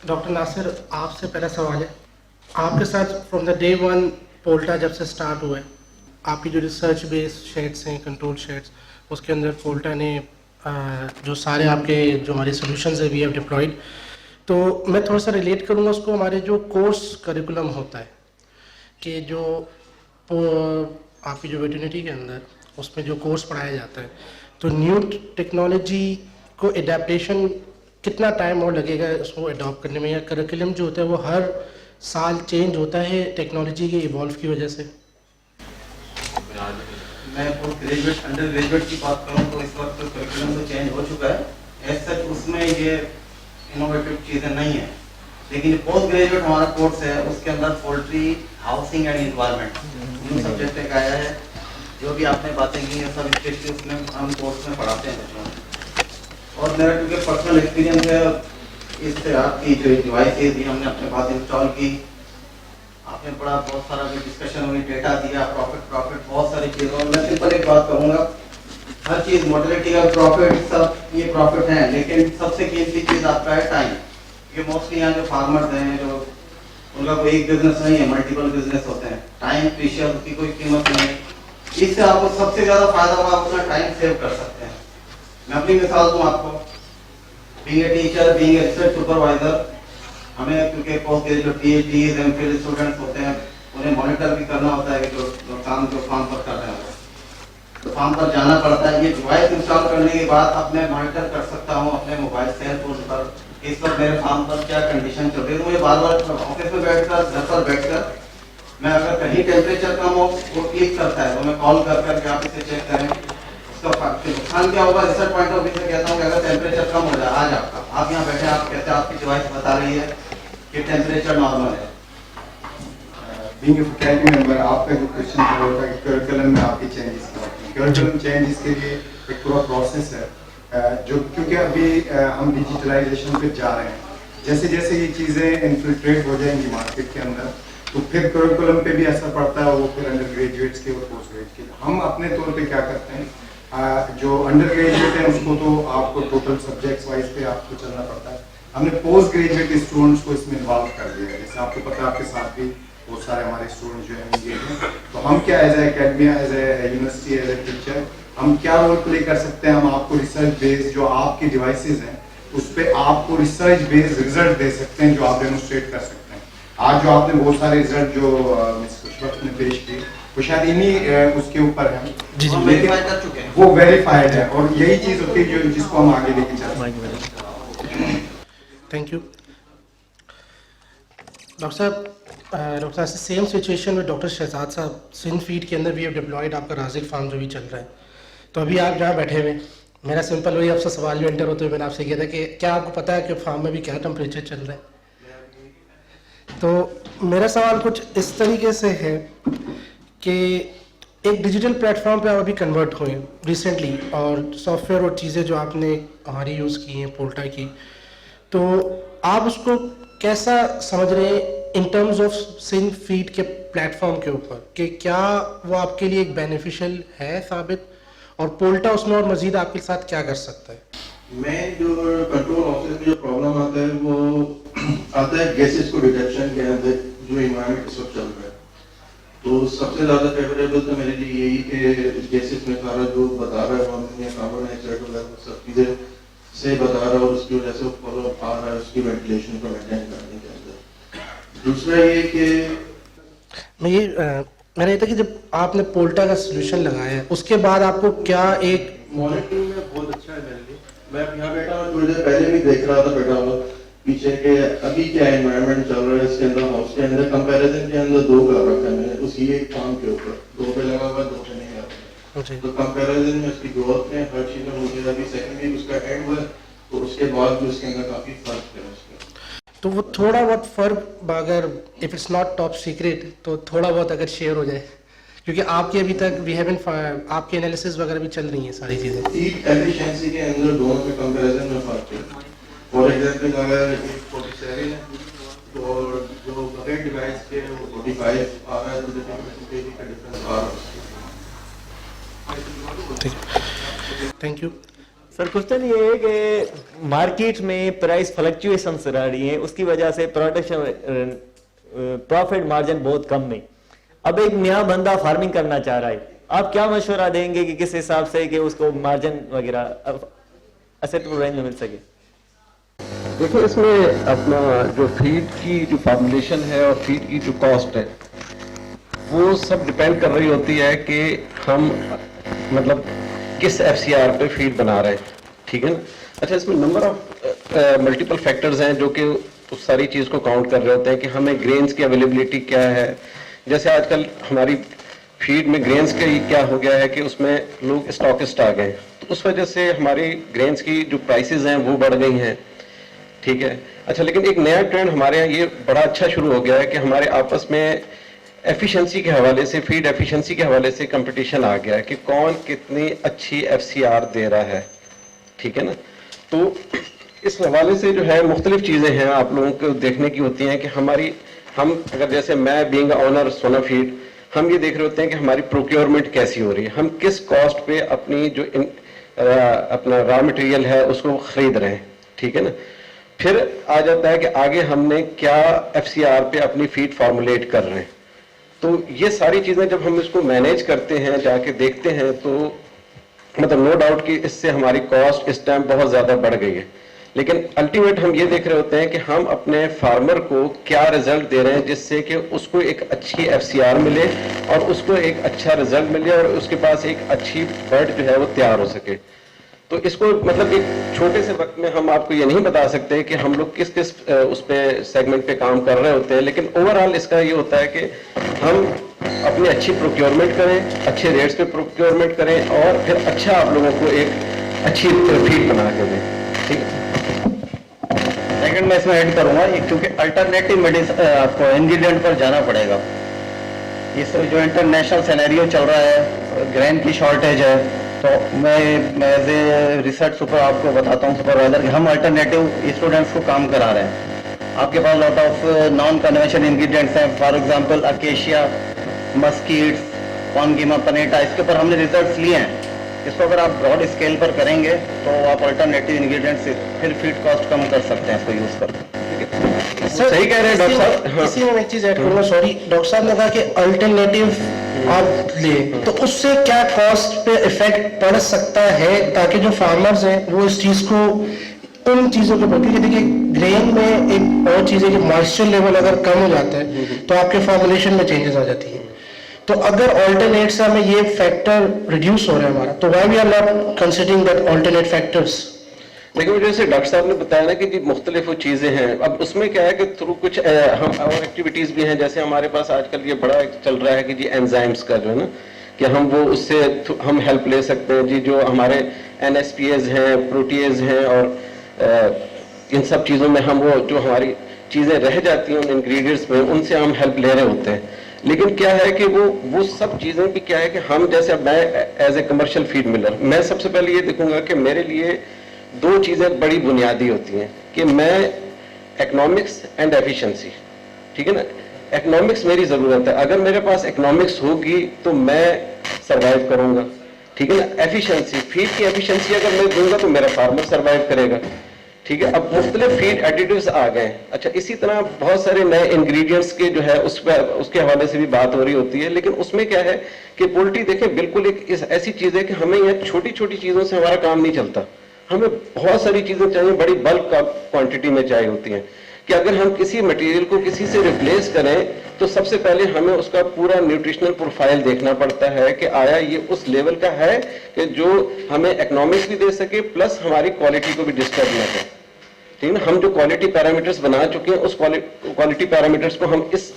Doctor Nasir, आपसे पहला सवाल है, आपके साथ फ्रॉम द डे वन पोल्टा जब से स्टार्ट हुआ है, आपकी जो रिसर्च बेस्ड शेड्स हैं, कंट्रोल शेड्स, उसके अंदर पोल्टा ने जो सारे आपके जो हमारे सॉल्यूशंस है वी हैव डिप्लॉयड। तो मैं थोड़ा सा रिलेट करूँगा उसको हमारे जो कोर्स करिकुलम होता है कि जो आपकी जो वेटरनिटी के अंदर उसमें जो कोर्स पढ़ाया जाता है, तो न्यू टेक्नोलॉजी को एडेप्टेशन कितना टाइम और लगेगा उसको अडॉप्ट करने में, या करिकुलम जो होता है वो हर साल चेंज होता है टेक्नोलॉजी के इवॉल्व की वजह से? मैं पोस्ट ग्रेजुएट अंडर ग्रेजुएट की बात करूं तो इस वक्त करिकुलम तो चेंज हो चुका है। एज सच उसमें ये इनोवेटिव चीज़ें नहीं है, लेकिन पोस्ट ग्रेजुएट हमारा कोर्स है उसके अंदर पोल्ट्री, हाउसिंग एंड इन्वायरमेंट तीन सब्जेक्ट एक आया है। जो भी आपने बातें की है सब स्पेशली उसमें हम कोर्स में पढ़ाते हैं बच्चों को। और मेरा क्योंकि पर्सनल एक्सपीरियंस है इससे, आपकी जो डिवाइसेज भी हमने अपने पास इंस्टॉल की, आपने पढ़ा, बहुत सारा जो डिस्कशन हुई, डेटा दिया, प्रॉफिट बहुत सारी चीज़ों में। मैं सिंपल एक बात कहूँगा, हर चीज़ मोटिलिटी का प्रॉफिट सब ये प्रॉफिट है, लेकिन सबसे कीमती चीज़ आपका है टाइम। ये मोस्टली यहाँ जो फार्मर्स हैं जो उनका कोई एक बिजनेस नहीं है, मल्टीपल बिजनेस होते हैं। टाइम प्रीशियस, उसकी कोई कीमत नहीं है। इससे आपको सबसे ज़्यादा फायदा होगा, अपना टाइम सेव कर सकते हैं। मैं अपनी मिसाल दूँ आपको, being a teacher, being a research supervisor, हमें क्योंकि पोस्ट जो पीएचडी एमफिल स्टूडेंट्स होते हैं उन्हें मॉनिटर भी करना होता है कि जो काम जो फार्म पर कर रहे हैं तो फार्म पर जाना पड़ता है। ये डिवाइस इंस्टॉल करने के बाद अब मैं मॉनिटर कर सकता हूँ अपने मोबाइल सेल फोन पर इस वक्त मेरे फार्म पर क्या कंडीशन चल रही है। मुझे बार बार ऑफिस में बैठकर, घर पर बैठकर, मैं अगर कहीं टेम्परेचर कम हो वो क्लिक करता है तो मैं कॉल कर करके आप इसे चेक करें। उसका नुकसान क्या होगा, रिसर्च पॉइंट ऑफ व्यू से कहता हूँ कि अगर टेम्परेचर कम हो जाए आज आपका, आप यहाँ बैठे, आप कहते हैं आपकी डिवाइस बता रही है कि टेम्परेचर नॉर्मल है। बीइंग ए फैकल्टी मेंबर, आपका जो क्वेश्चन था वो था कि करिकुलम में आपकी चेंजेस की बात की। करिकुलम चेंजेस के लिए एक पूरा प्रोसेस है जो, क्योंकि अभी हम डिजिटलाइजेशन पे जा रहे हैं, जैसे जैसे ये चीज़ें इन्फिल्ट्रेट हो जाएंगी मार्केट के अंदर तो फिर करिकुलम पे भी असर पड़ता है, वो फिर अंडर ग्रेजुएट्स के और पोस्ट ग्रेजुएट के। हम अपने तौर पे क्या करते हैं, जो अंडर ग्रेजुएट है उसको तो आपको टोटल सब्जेक्ट्स वाइज पे आपको चलना पड़ता है। हमने पोस्ट ग्रेजुएट स्टूडेंट्स को इसमें इन्वॉल्व कर दिया है। जैसे आपको पता है आपके साथ भी बहुत सारे हमारे स्टूडेंट्स जो है इंगेज हैं, तो हम क्या as a academia, as a university, as a teacher हम क्या रोल प्ले कर सकते हैं। हम आपको रिसर्च बेस्ड जो आपकी डिवाइसेज हैं उस पर आपको रिसर्च बेस्ड रिजल्ट दे सकते हैं जो आप डेमोन्स्ट्रेट कर सकते हैं। आज जो आपने बहुत सारे रिजल्ट जो मिस खुशबख्त ने पेश किए वो शायद इन्हीं उसके ऊपर है, लेकिन वो वेरीफाइड है और यही चीज़ होती है जो जिसको हम आगे लेके चलते हैं। थैंक यू डॉक्टर साहब। डॉक्टर साहब से सेम सिचुएशन में डॉक्टर शहजाद साहब, सिंध फीड के अंदर भी अब डिप्लॉयड आपका राजिक फार्म जो भी चल रहा है, तो अभी आप जहाँ बैठे हुए, मेरा सिंपल वही आपसे सवाल जो एंटर होते हुए मैंने आपसे किया था कि क्या आपको पता है कि फार्म में भी क्या टेम्परेचर चल रहा है? तो मेरा सवाल कुछ इस तरीके से है कि एक डिजिटल प्लेटफॉर्म पे आप अभी कन्वर्ट हुए रिसेंटली, और सॉफ्टवेयर और चीज़ें जो आपने हमारी यूज़ की हैं पोल्टा की, तो आप उसको कैसा समझ रहे हैं in terms of Sindh feed के प्लेटफॉर्म के ऊपर, कि क्या वो आपके लिए एक बेनिफिशियल है साबित, और पोल्टा उसमें और मजीद आपके साथ क्या कर सकता है? मैं जो कंट्रोल ऑफिस में जो प्रॉब्लम आता है वो आता है गैसेस को डिटेक्शन के अंदर जो इन्वायरमेंट इस वक्त चल रहा है। तो सबसे ज़्यादा फेवरेबल तो मेरे लिए यही कि गैसेस में सारा जो बता रहा है वो कार्बन डाइऑक्साइड वगैरह सब चीज़ें से बता रहा है और उसकी वजह से फॉलो आ रहा है उसकी वेंटिलेशन को मेंटेन करने के अंदर। दूसरा ये कि मैंने ये था कि जब आपने पोल्टा का सोल्यूशन लगाया है उसके बाद आपको क्या एक मॉनिटरिंग में बहुत अच्छा है मेरे लिए। मैं यहाँ बैठा हूँ, थोड़ी देर पहले भी देख रहा था बैठा हुआ पीछे के अभी क्या एनवायरनमेंट चल रहा है इसके अंदर, हाउस के अंदर कंपैरिजन के अंदर 2 कर रखा है मैंने उसी एक फार्म के ऊपर, 2 पे लगा हुआ 2 पे नहीं लगा। तो कंपैरिजन में उसकी ग्रोथ में हर चीज़ में मुझे अभी सेकेंडली उसका एंड हुआ तो उसके बाद भी उसके अंदर काफ़ी फर्क है उसका। तो वो थोड़ा बहुत फर्क अगर if it's not top secret तो थोड़ा बहुत अगर शेयर हो जाए, क्योंकि आपके अभी तक वी हैवन आपके एनालिसिस वगैरह भी चल रही हैं सारी चीज़ें। फीड एफिशिएंसी के अंदर दोनों के कंपैरिजन में फर्क है। फॉर एग्जांपल अगर 47 है तो जो बगैर डिवाइस के वो 45 आ रहा है तो देखिए का डिफरेंस आ रहा है। ठीक है, थैंक यू। सर क्वेश्चन ये है कि मार्केट में प्राइस फ्लक्चुएशंस रह रही है, उसकी वजह से प्रोडक्शन प्रॉफिट मार्जिन बहुत कम है। अब एक नया बंदा फार्मिंग करना चाह रहा है, आप क्या मशवरा देंगे कि किस हिसाब से कि उसको मार्जिन वगैरह एक्सेप्टेबल रेंज में मिल सके? देखो, इसमें अपना जो फीड की जो फॉर्मुलेशन है और फीड की जो कॉस्ट है वो सब डिपेंड कर रही होती है कि हम मतलब किस एफसीआर पे फीड बना रहे हैं, ठीक है ना। अच्छा, इसमें नंबर ऑफ मल्टीपल फैक्टर्स हैं जो कि उस सारी चीज़ को काउंट कर रहे होते हैं कि हमें ग्रेन्स की अवेलेबिलिटी क्या है। जैसे आजकल हमारी फीड में ग्रेन्स का क्या हो गया है कि उसमें लोग स्टॉकिस्ट आ गए, तो उस वजह से हमारी ग्रेन्स की जो प्राइसेस हैं वो बढ़ गई हैं, ठीक है। अच्छा, लेकिन एक नया ट्रेंड हमारे यहाँ ये बड़ा अच्छा शुरू हो गया है कि हमारे आपस में एफिशिएंसी के हवाले से, फीड एफिशिएंसी के हवाले से कंपटीशन आ गया है कि कौन कितनी अच्छी एफसीआर दे रहा है, ठीक है ना। तो इस हवाले से जो है मुख्तलिफ चीज़ें हैं आप लोगों को देखने की होती हैं कि हम अगर जैसे मैं बीइंग ऑनर सोना फीड, हम ये देख रहे होते हैं कि हमारी प्रोक्योरमेंट कैसी हो रही है, हम किस कॉस्ट पे अपनी जो अपना रॉ मटेरियल है उसको खरीद रहे हैं, ठीक है ना। फिर आ जाता है कि आगे हमने क्या एफसीआर पे अपनी फीड फॉर्मुलेट कर रहे हैं। तो ये सारी चीज़ें जब हम इसको मैनेज करते हैं, जाके देखते हैं, तो मतलब नो डाउट कि इससे हमारी कॉस्ट इस टाइम बहुत ज़्यादा बढ़ गई है। लेकिन अल्टीमेट हम ये देख रहे होते हैं कि हम अपने फार्मर को क्या रिजल्ट दे रहे हैं जिससे कि उसको एक अच्छी एफसीआर मिले और उसको एक अच्छा रिजल्ट मिले और उसके पास एक अच्छी बर्ड जो है वो तैयार हो सके। तो इसको मतलब एक छोटे से वक्त में हम आपको ये नहीं बता सकते कि हम लोग किस किस उस पे सेगमेंट पे काम कर रहे होते हैं, लेकिन ओवरऑल इसका ये होता है कि हम अपनी अच्छी प्रोक्योरमेंट करें, अच्छे रेट्स पे प्रोक्योरमेंट करें और फिर अच्छा आप लोगों को एक अच्छी फीड बना के दें, ठीक है। सेकंड मैं इसमें ऐड करूंगा, क्योंकि अल्टरनेटिव मेडिसिन आपको इंग्रेडिएंट पर जाना पड़ेगा। इस जो इंटरनेशनल सिनेरियो चल रहा है, ग्रेन की शॉर्टेज है, तो मैं एज ए रिसर्च सुपर आपको बताता हूँ सुपरवाइजर कि हम अल्टरनेटिव स्टूडेंट्स को काम करा रहे हैं। आपके पास lot of non conventional ingredients हैं, फॉर एग्जांपल अकेशिया, मस्कीट्स, कॉनगीमा पनेटा, इसके ऊपर हमने रिजल्ट्स लिए हैं। इसको अगर आप ब्रॉड स्केल पर करेंगे तो आप अल्टरनेटिव इंग्रेडिएंट्स से फिर फीड कॉस्ट कम कर सकते हैं इसको यूज करके। सर सही कह रहे हैं डॉक्टर साहब। हाँ। इसी में मैं एक चीज ऐड करूंगा, सॉरी, डॉक्टर साहब ने कहा कि अल्टरनेटिव आप ले, तो उससे क्या कॉस्ट पे इफेक्ट पड़ सकता है ताकि जो फार्मर्स हैं वो इस चीज को उन चीजों के ऊपर, क्योंकि देखिए ग्रेन में एक और चीज है कि मॉइस्चर लेवल अगर कम हो जाता है तो आपके फॉर्मुलेशन में चेंजेस आ जाती है। तो अगर ऑल्टरनेट से हमें ये फैक्टर रिड्यूस हो रहा है हमारा, तो why we are not considering that alternate factors? लेकिन जैसे डॉक्टर साहब ने बताया ना कि जी मुख्तलिफ चीज़ें हैं। अब उसमें क्या है कि थ्रू कुछ हम और एक्टिविटीज़ भी हैं, जैसे हमारे पास आजकल ये बड़ा चल रहा है कि जी एंजाइम्स का जो है ना, कि हम वो उससे हम हेल्प ले सकते हैं जी। जो हमारे NSPAs हैं, प्रोटीएज हैं, और इन सब चीज़ों में हम वो जो हमारी चीज़ें रह जाती हैं उन इंग्रेडिएंट्स में, उनसे हम हेल्प ले रहे होते हैं। लेकिन क्या है कि वो सब चीज़ें भी क्या है कि हम जैसे मैं as a commercial feed miller, मैं सबसे पहले ये देखूंगा कि मेरे लिए दो चीज़ें बड़ी बुनियादी होती हैं कि मैं इकोनॉमिक्स एंड एफिशिएंसी, ठीक है ना। इकोनॉमिक्स मेरी ज़रूरत है, अगर मेरे पास इकोनॉमिक्स होगी तो मैं सर्वाइव करूंगा, ठीक है ना। एफिशिएंसी, फीड की एफिशिएंसी अगर मैं दूंगा तो मेरा फार्मर सर्वाइव करेगा, ठीक है। अब मुख्तलिफ फीड एडिटिव्स आ गए हैं। अच्छा, इसी तरह बहुत सारे नए इंग्रेडिएंट्स के जो है उसके हवाले से भी बात हो रही होती है। लेकिन उसमें क्या है कि पोल्ट्री देखें बिल्कुल एक ऐसी चीज़ है कि हमें यह छोटी छोटी चीज़ों से हमारा काम नहीं चलता, हमें बहुत सारी चीज़ें चाहिए, बड़ी बल्क क्वांटिटी में चाहिए होती हैं। कि अगर हम किसी मटेरियल को किसी से रिप्लेस करें तो सबसे पहले हमें उसका पूरा न्यूट्रिशनल प्रोफाइल देखना पड़ता है कि आया ये उस लेवल का है कि जो हमें इकोनॉमिक्स भी दे सके प्लस हमारी क्वालिटी को भी डिस्टर्ब ना करे, ठीक है ना। हम जो क्वालिटी पैरामीटर्स बना चुके हैं उस क्वालिटी पैरामीटर्स को हम इस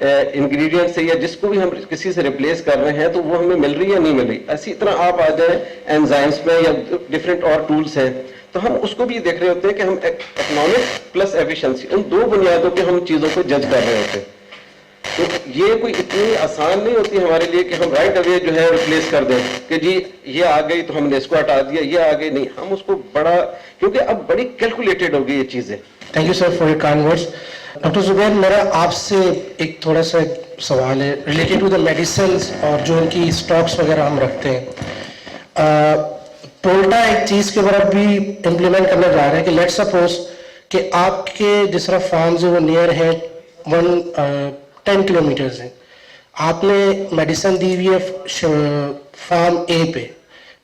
इंग्रेडिएंट से या जिसको भी हम किसी से रिप्लेस कर रहे हैं तो वो हमें मिल रही है या नहीं मिल रही। इसी तरह आप आ जाए एंजाइम्स में या डिफरेंट और टूल्स हैं, तो हम उसको भी देख रहे होते हैं कि हम इकोनॉमिक्स प्लस एफिशिएंसी, उन दो बुनियादों पे हम चीज़ों को जज कर रहे होते हैं। तो ये कोई इतनी आसान नहीं होती हमारे लिए कि हम राइट अवे जो है रिप्लेस कर दें कि जी ये आ गई तो हमने इसको हटा दिया, ये आ गई नहीं, हम उसको बड़ा, क्योंकि अब बड़ी कैलकुलेटेड हो गई ये चीज़ें। Thank you sir for your kind words. Doctor Zubair, मेरा आपसे एक थोड़ा सा सवाल है रिलेटेड टू द मेडिसिन और जो उनकी स्टॉक्स वगैरह हम रखते हैं। पोल्टा एक चीज के ऊपर अभी इम्प्लीमेंट करने जा रहे हैं कि लेट सपोज कि आपके जिस तरह फार्म जो वो नियर है 10 किलोमीटर्स है, आपने मेडिसिन दी हुई है फार्म ए पे,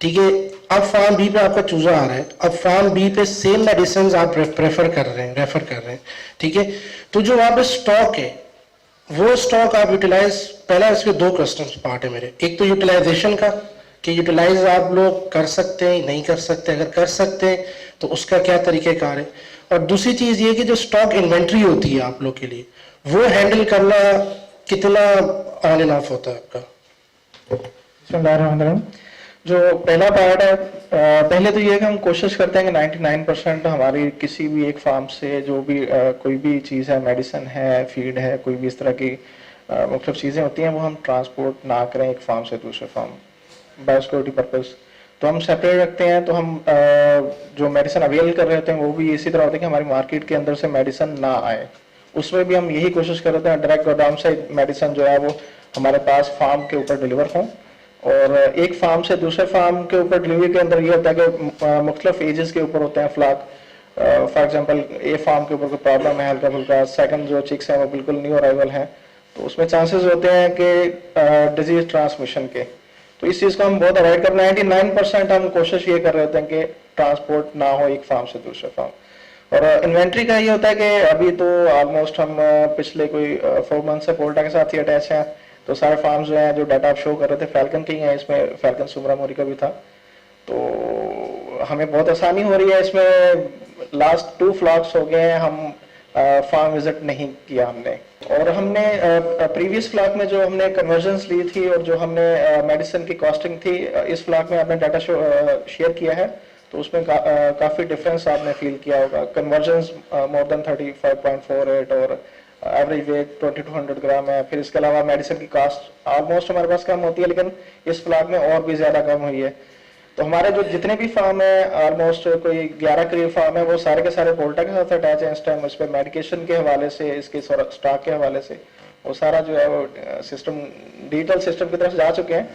ठीक है, अब फार्म बी पे आपका चूजा आ रहा है, अब फार्म बी पे सेम मेडिसिन आप रेफर कर रहे हैं, ठीक है, तो जो वहाँ पे स्टॉक है वो स्टॉक आप यूटिलाइज, पहला इसके दो क्वेश्चन पार्ट है मेरे, एक तो यूटिलाइजेशन का कि यूटिलाइज आप लोग कर सकते हैं नहीं कर सकते, अगर कर सकते हैं तो उसका क्या तरीक़ेकार है, और दूसरी चीज़ ये कि जो स्टॉक इन्वेंट्री होती है आप लोग के लिए वो हैंडल करना कितना ऑन एंड ऑफ होता है आपका? बिस्मिल्लाहिर्रहमानिर्रहीम। जो पहला पार्ट है, पहले तो ये है कि हम कोशिश करते हैं कि 99% हमारी किसी भी एक फार्म से जो भी कोई भी चीज़ है, मेडिसिन है, फीड है, कोई भी इस तरह की मुख्तलिफ चीज़ें होती हैं, वो हम ट्रांसपोर्ट ना करें एक फार्म से दूसरे फार्म, बायोसिक्योरिटी पर्पज़। तो हम सेपरेट रखते हैं। तो हम जो मेडिसिन अवेल कर रहे होते हैं वो भी इसी तरह होता है कि हमारी मार्केट के अंदर से मेडिसिन ना आए, उसमें भी हम यही कोशिश कर रहे हैं डायरेक्ट गोदाम से मेडिसिन जो है वो हमारे पास फार्म के ऊपर डिलीवर हों। और एक फार्म से दूसरे फार्म के ऊपर डिलीवरी के अंदर ये होता है कि मुख्तलिफ एजेस के ऊपर होते हैं फ्लाक। फॉर एग्जांपल ए फार्म के ऊपर कोई प्रॉब्लम है हल्का फुल्का, सेकंड जो चिक्स हैं वो बिल्कुल न्यू अराइवल हैं, तो उसमें चांसेस होते हैं कि डिजीज ट्रांसमिशन के। तो इस चीज़ को हम बहुत अवॉइड कर रहे हैं। 99% हम कोशिश ये कर रहे होते हैं कि ट्रांसपोर्ट ना हो एक फार्म से दूसरे फार्म। और इन्वेंट्री का ये होता है कि अभी तो ऑलमोस्ट हम पिछले कोई 4 मंथ से पोल्टा के साथ ही अटैच हैं, तो सारे फार्म्स जो हैं जो डाटा आप शो कर रहे थे फैल्कन के ही हैं, इसमें फैल्कन सुमरा मोरी का भी था, तो हमें बहुत आसानी हो रही है इसमें। लास्ट 2 फ्लॉक्स हो गए हैं हम फार्म विजिट नहीं किया हमने। और हमने प्रीवियस फ्लॉक में जो हमने कन्वर्जन्स ली थी और जो हमने मेडिसिन की कॉस्टिंग थी, इस फ्लॉक में आपने डाटा शेयर किया है, तो उसमें काफ़ी डिफरेंस आपने फील किया होगा। कन्वर्जन्स मोर देन 35.48 और एवरेज वेट 2200 ग्राम है। फिर इसके अलावा मेडिसिन की कास्ट ऑलमोस्ट हमारे पास कम होती है, लेकिन इस फ्लॉक में और भी ज़्यादा कम हुई है। तो हमारे जो जितने भी फार्म है ऑलमोस्ट कोई 11 करीब फार्म है, वो सारे के सारे पोल्टा के साथ अटैच है इस टाइम। इस पर मेडिकेशन के हवाले से, इसके स्टॉक के हवाले से वो सारा जो है वो सिस्टम डिजिटल सिस्टम की तरफ जा चुके हैं।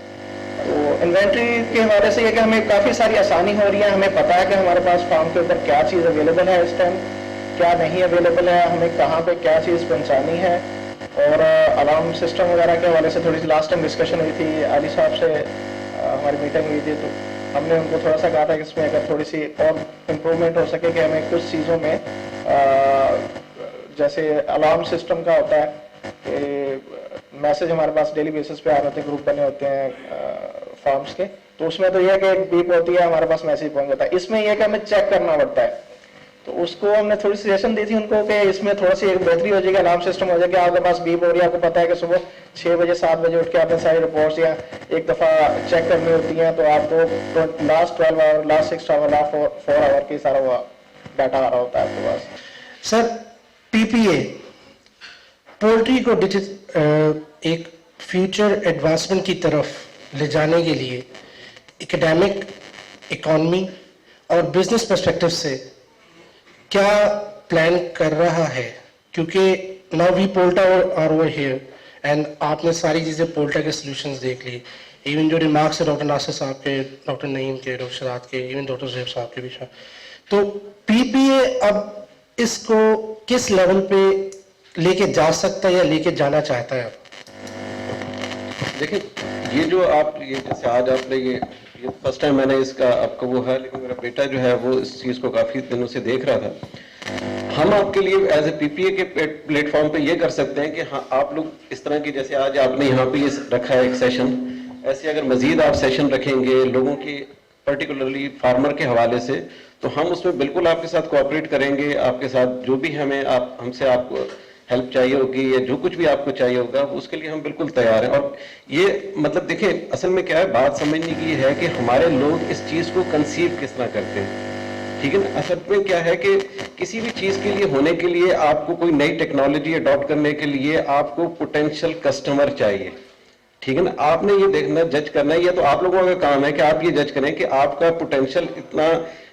तो इन्वेंट्री के हवाले से ये कि हमें काफ़ी सारी आसानी हो रही है, हमें पता है कि हमारे पास फार्म के ऊपर क्या चीज़ अवेलेबल है इस टाइम, क्या नहीं अवेलेबल है, हमें कहाँ पे क्या चीज़ पहुँचानी है। और अलार्म सिस्टम वगैरह के हवाले से थोड़ी सी लास्ट टाइम डिस्कशन हुई थी, आली साहब से हमारी मीटिंग हुई थी, तो हमने उनको थोड़ा सा कहा था कि इसमें अगर थोड़ी सी और इम्प्रूवमेंट हो सके कि हमें कुछ चीज़ों में जैसे अलार्म सिस्टम का होता है कि मैसेज हमारे पास डेली बेसिस पे आ रहे होते हैं, ग्रुप बने होते हैं फार्म्स के, तो उसमें तो यह है कि एक बीप होती है, हमारे पास मैसेज पहुंच जाता है। इसमें यह है कि हमें चेक करना पड़ता है, तो उसको हमने थोड़ी सजेशन दी थी उनको कि इसमें थोड़ा सी एक बेहतरी हो जाएगी, अलार्म सिस्टम हो जाएगा। आपके पास बीप हो रही है, आपको पता है कि सुबह 6 बजे 7 बजे उठ के आपने सारी रिपोर्ट्स या एक दफ़ा चेक करनी होती हैं, तो आपको last 12 hour, last 6 hour, last 4 hour की सारा वो डाटा आ रहा होता है आपके पास। सर, पीपीए पोल्ट्री को एक फ्यूचर एडवांसमेंट की तरफ ले जाने के लिए एकेडमिक, इकोनॉमी और बिजनेस पर्सपेक्टिव से क्या प्लान कर रहा है? क्योंकि नाउ वी पोल्टा आर ओवर हियर एंड आपने सारी चीज़ें पोल्टा के सॉल्यूशंस देख ली, इवन जो रिमार्क्स है डॉक्टर नासिर साहब के, डॉक्टर नईम के, डॉक्टर शराद के, इवन डॉक्टर ज़ेब साहब के भी। तो पीपीए अब इसको किस लेवल पे लेके जा सकता है या लेके जाना चाहता है? आप देखिए, ये जो आप ये जैसे आज आपने ये फर्स्ट टाइम मैंने इसका आपको वो है, लेकिन मेरा बेटा जो है वो इस चीज़ को काफ़ी दिनों से देख रहा था। हम आपके लिए एज ए पीपीए के प्लेटफॉर्म पे ये कर सकते हैं कि हाँ, आप लोग इस तरह की जैसे आज आपने यहाँ पे ये रखा है एक सेशन, ऐसे अगर मजीद आप सेशन रखेंगे लोगों की पर्टिकुलरली फार्मर के हवाले से, तो हम उसमें बिल्कुल आपके साथ कोऑपरेट करेंगे। आपके साथ जो भी हमें हमसे आपको हेल्प चाहिए होगी या जो कुछ भी आपको चाहिए होगा, उसके लिए हम बिल्कुल तैयार हैं। और ये मतलब देखिए, असल में क्या है, बात समझने की है कि हमारे लोग इस चीज़ को कंसीव किस तरह करते हैं, ठीक है ना। असल में क्या है कि किसी भी चीज़ के लिए होने के लिए आपको कोई नई टेक्नोलॉजी अडॉप्ट करने के लिए आपको पोटेंशियल कस्टमर चाहिए, ठीक है ना। आपने ये देखना, जज करना है, ये तो आप लोगों का काम है कि आप ये जज करें कि आपका पोटेंशियल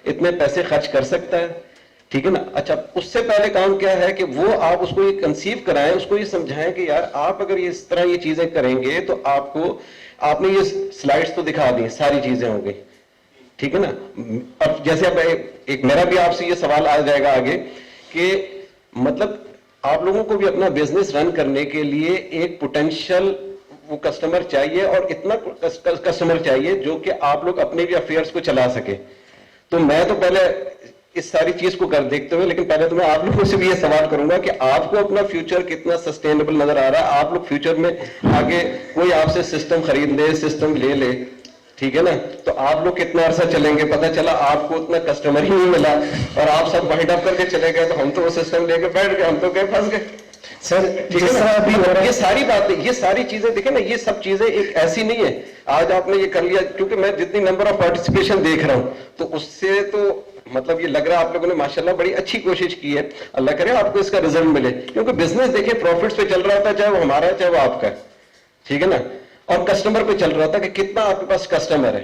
इतने पैसे खर्च कर सकता है, ठीक है ना। अच्छा, उससे पहले काम क्या है कि वो आप उसको ये कंसीव कराएं, उसको ये समझाएं कि यार आप अगर ये इस तरह ये चीजें करेंगे तो आपने ये स्लाइड्स तो दिखा दी, सारी चीजें हो गई, ठीक है ना। अब जैसे अब एक मेरा भी आपसे ये सवाल आ जाएगा आगे कि मतलब आप लोगों को भी अपना बिजनेस रन करने के लिए एक पोटेंशियल वो कस्टमर चाहिए और इतना कस्टमर चाहिए जो कि आप लोग अपने भी अफेयर्स को चला सके। तो मैं तो पहले इस सारी चीज को कर देखते हुए, लेकिन पहले तो मैं आप लोगों से भी ये सवाल करूंगा कि आपको अपना फ्यूचर कितना सस्टेनेबल नजर आ रहा है। आप लोग फ्यूचर में आगे कोई आपसे सिस्टम खरीद ले, सिस्टम ले ले, ठीक है ना, तो आप लोग कितना अरसा चलेंगे, पता चला आपको उतना कस्टमर ही नहीं मिला और आप सब वाइंड अप करके चले गए, तो हम तो वो सिस्टम लेके बैठ गए, हम तो कहीं फंस गए। सर ठीक जिस है तरह अभी हो ना, रहा ये है, सारी बातें, ये सारी चीजें देखें ना, ये सब चीजें एक ऐसी नहीं है आज आपने ये कर लिया, क्योंकि मैं जितनी नंबर ऑफ पार्टिसिपेशन देख रहा हूं तो उससे तो मतलब ये लग रहा है आप लोगों ने माशाल्लाह बड़ी अच्छी कोशिश की है। अल्लाह करे आपको इसका रिजल्ट मिले, क्योंकि बिजनेस देखिए प्रॉफिट्स पे चल रहा था, चाहे वो हमारा है चाहे वो आपका है, ठीक है ना, और कस्टमर पे चल रहा था कि कितना आपके पास कस्टमर है।